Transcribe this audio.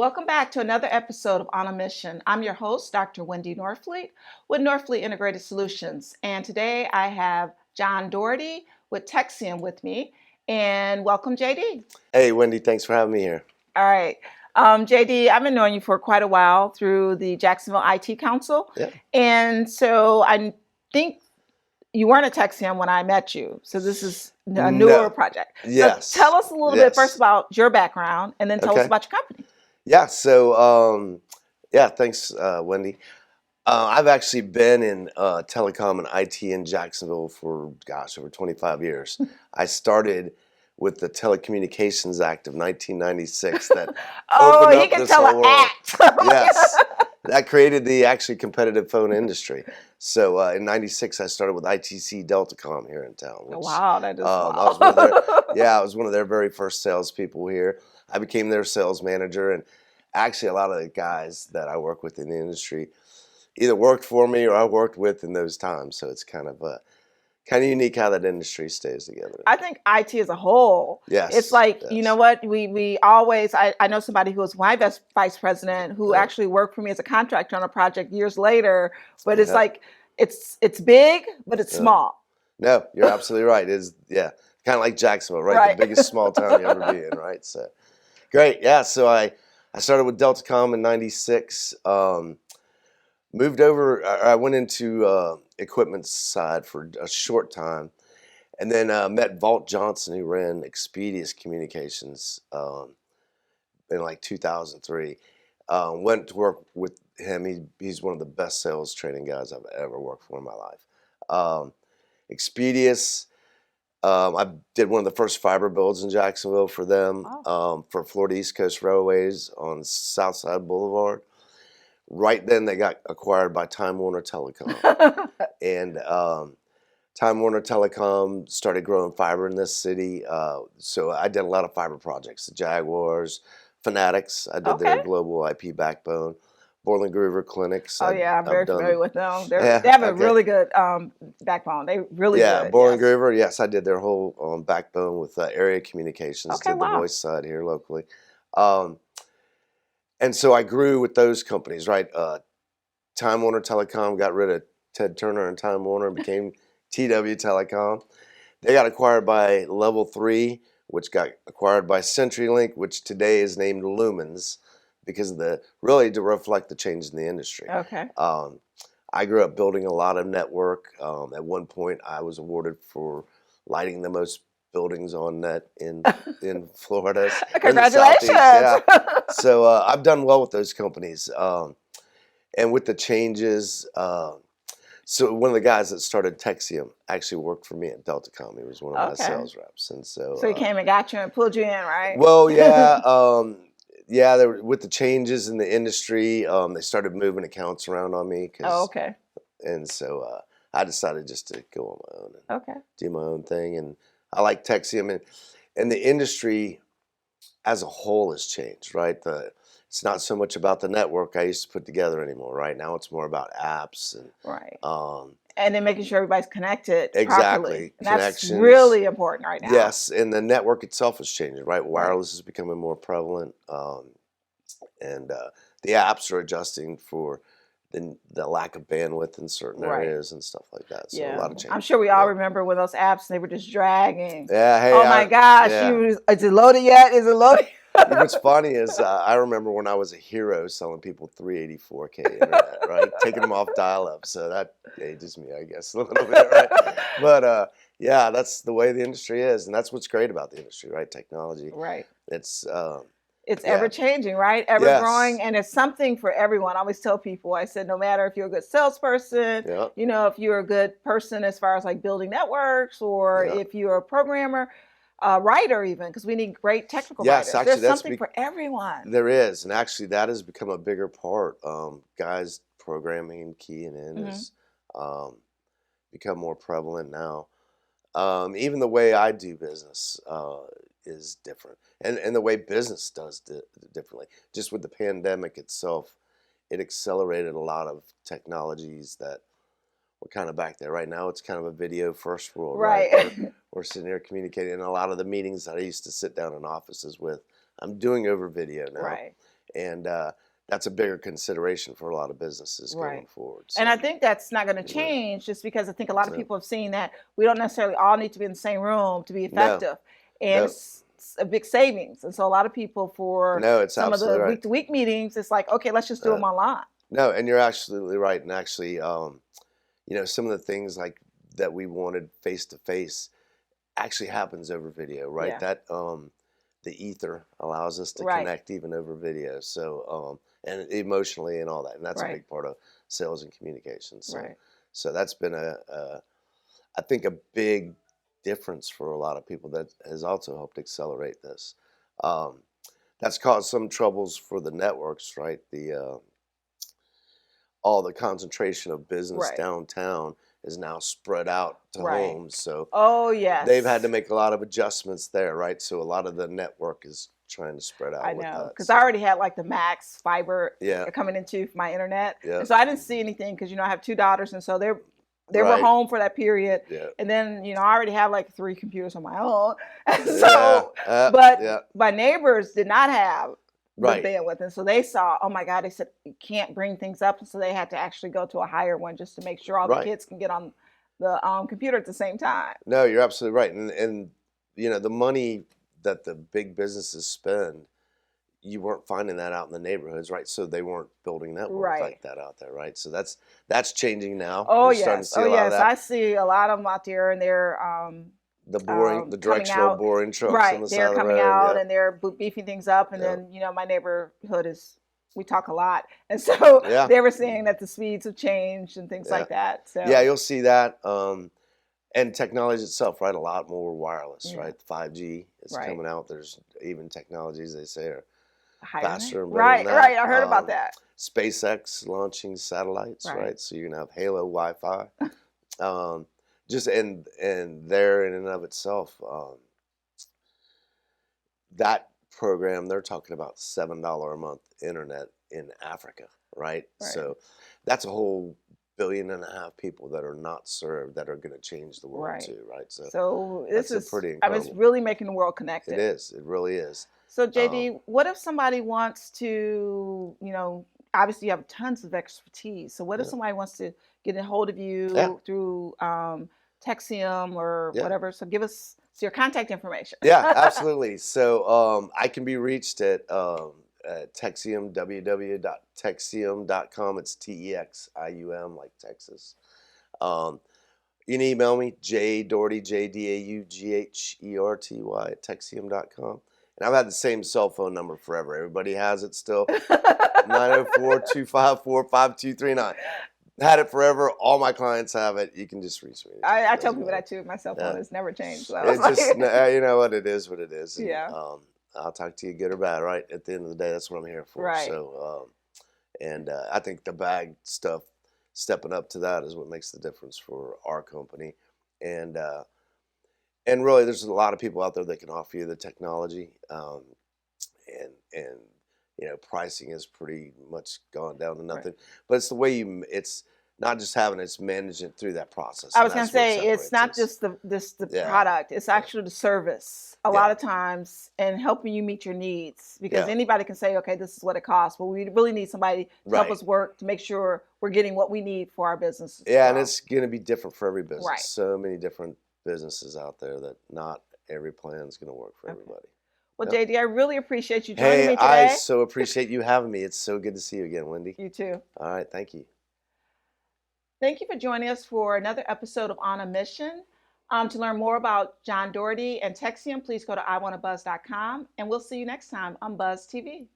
Welcome back to another episode of On a Mission. I'm your host, Dr. Wendy Norfleet with Norfleet Integrated Solutions. And today I have John Daugherty with teXium with me. And welcome, JD. Hey, Wendy, thanks for having me here. All right. JD, I've been knowing you for quite a while through the Jacksonville IT Council. Yeah. And so I think you weren't at teXium when I met you. So this is a newer project. Yes. So tell us a little bit first about your background and then tell us about your company. Yeah. So, thanks, Wendy. I've actually been in telecom and IT in Jacksonville for, over 25 years. I started with the Telecommunications Act of 1996 that opened up this whole world. Yes. That created the actually competitive phone industry. So in '96, I started with ITC Deltacom here in town. Which, wow, that is I was one of their very first salespeople here. I became their sales manager, and actually a lot of the guys that I work with in the industry either worked for me or I worked with in those times. So it's kind of unique how that industry stays together. I think IT as a whole. Yes. It's like, you know what, we always, I know somebody who was my vice president who actually worked for me as a contractor on a project years later, but it's like, it's big, but it's small. No, you're absolutely right. It's, kind of like Jacksonville, right? The biggest small town you ever be in, right? So, great. Yeah, so I started with Deltacom in '96. Moved over, I went into equipment side for a short time, and then met Walt Johnson, who ran Expedius Communications in like 2003. Went to work with him. He's one of the best sales training guys I've ever worked for in my life. Expedius, I did one of the first fiber builds in Jacksonville for them, for Florida East Coast Railways on Southside Boulevard. Right then, they got acquired by Time Warner Telecom. And Time Warner Telecom started growing fiber in this city. So I did a lot of fiber projects. The Jaguars, Fanatics, I did their global IP backbone. Borland Groover Clinics. I'm very familiar with them. They have a really good backbone. They really good. Yeah, Borland Groover, yes, I did their whole backbone with area communications, did the voice side here locally. And so I grew with those companies, right? Time Warner Telecom got rid of Ted Turner and Time Warner and became TW Telecom. They got acquired by Level 3, which got acquired by CenturyLink, which today is named Lumens, because of to reflect the change in the industry. Okay. I grew up building a lot of network. At one point, I was awarded for lighting the most buildings on net in Florida. Congratulations! So I've done well with those companies, and with the changes. So one of the guys that started teXium actually worked for me at Deltacom. He was one of my sales reps, and so he came and got you and pulled you in, right? Well, yeah. With the changes in the industry, they started moving accounts around on me. And so I decided just to go on my own and do my own thing. And I like teXium, and the industry as a whole has changed, right? It's not so much about the network I used to put together anymore. Right now, it's more about apps and and then making sure everybo's connected properly. And that's really important right now. Yes, and the network itself is changing, right? Wireless is becoming more prevalent, and the apps are adjusting for the lack of bandwidth in certain areas and stuff like that. So a lot of change. I'm sure we all remember when those apps, they were just dragging. Yeah. Hey. Oh my gosh! Is it loaded yet? Is it loaded? What's funny is I remember when I was a hero selling people 384K internet, right? Taking them off dial-up. So that ages me, I guess, a little bit, right? But that's the way the industry is, and that's what's great about the industry, right? Technology. Right. It's ever changing, right? Ever growing, and it's something for everyone. I always tell people, I said, no matter if you're a good salesperson, if you're a good person as far as like building networks, or if you're a programmer, writer even, because we need great technical writers. Actually, there's something for everyone. There is, and actually that has become a bigger part. Guys programming and keying in has become more prevalent now. Even the way I do business is different, and the way business does differently. Just with the pandemic itself, it accelerated a lot of technologies that we're kind of back there. Right now, it's kind of a video first world, right? We're sitting here communicating, and a lot of the meetings that I used to sit down in offices with, I'm doing over video now. Right. And that's a bigger consideration for a lot of businesses going forward. So, and I think that's not going to change just because I think a lot of people have seen that we don't necessarily all need to be in the same room to be effective. And it's a big savings. And so a lot of people for some of the week-to-week meetings, it's like, okay, let's just do them online. No, and you're absolutely right. And actually, you know, some of the things like that we wanted face-to-face actually happens over video, right? Yeah. That the ether allows us to connect even over video. So, and emotionally and all that. And that's a big part of sales and communication. So, so that's been I think a big difference for a lot of people that has also helped accelerate this. That's caused some troubles for the networks, right? The all the concentration of business downtown is now spread out to homes. So they've had to make a lot of adjustments there, right? So a lot of the network is trying to spread out. I know, because I already had like the Max fiber coming into my internet. And so I didn't see anything because, you know, I have 2 daughters, and so they were home for that period. And then, you know, I already have like 3 computers on my own. And so, but my neighbors did not have the bandwidth. And so they saw, oh my God, they said, you can't bring things up. And so they had to actually go to a higher one just to make sure all the kids can get on the computer at the same time. No, you're absolutely right. And, you know, the money that the big businesses spend, you weren't finding that out in the neighborhoods, right? So they weren't building networks like that out there, right? So that's changing now. Oh, yes. I see a lot of them out there, and they're the directional boring trucks on the side they're of the coming road, out and they're beefing things up. And then, you know, my neighborhood we talk a lot. And so they were saying that the speeds have changed and things like that. So yeah, you'll see that. And technology itself, right? A lot more wireless, right? 5G is coming out. There's even technologies they say are faster and better than that. Right. I heard about that. SpaceX launching satellites, right? So you're gonna have Halo Wi-Fi. Just and there in and of itself, that program, they're talking about $7 a month internet in Africa, right? So that's a whole 1.5 billion people that are not served that are going to change the world too, right? So this is pretty incredible. It's really making the world connected. It is. It really is. So JD, what if somebody wants to, you know, obviously you have tons of expertise. So what if somebody wants to get a hold of you through teXium or whatever? So give us your contact information. Yeah, absolutely. So I can be reached at teXium, www.texium.com. It's TEXIUM, like Texas. You can email me, jdaugherty, JDAUGHERTY at texium.com. And I've had the same cell phone number forever. Everybody has it still. 904-254-5239. Had it forever. All my clients have it. You can just reach me. I tell people that too. My cell phone has never changed. So it's just, you know what, it is what it is. And, I'll talk to you good or bad, right? At the end of the day, that's what I'm here for. Right. So, I think the bag stuff, stepping up to that is what makes the difference for our company. And really, there's a lot of people out there that can offer you the technology. And you know, pricing is pretty much gone down to nothing. But it's the way it's not just having it's managing through that process. I was going to say, it's not just the product, it's actually the service a lot of times and helping you meet your needs, because anybody can say, okay, this is what it costs, but we really need somebody to help us work to make sure we're getting what we need for our business. Yeah, and it's going to be different for every business. Right. So many different businesses out there that not every plan is going to work for everybody. Well, JD, I really appreciate you joining me today. I so appreciate you having me. It's so good to see you again, Wendy. You too. All right, thank you. Thank you for joining us for another episode of On a Mission. To learn more about John Daugherty and teXium, please go to iwantabuzz.com, and we'll see you next time on Buzz TV.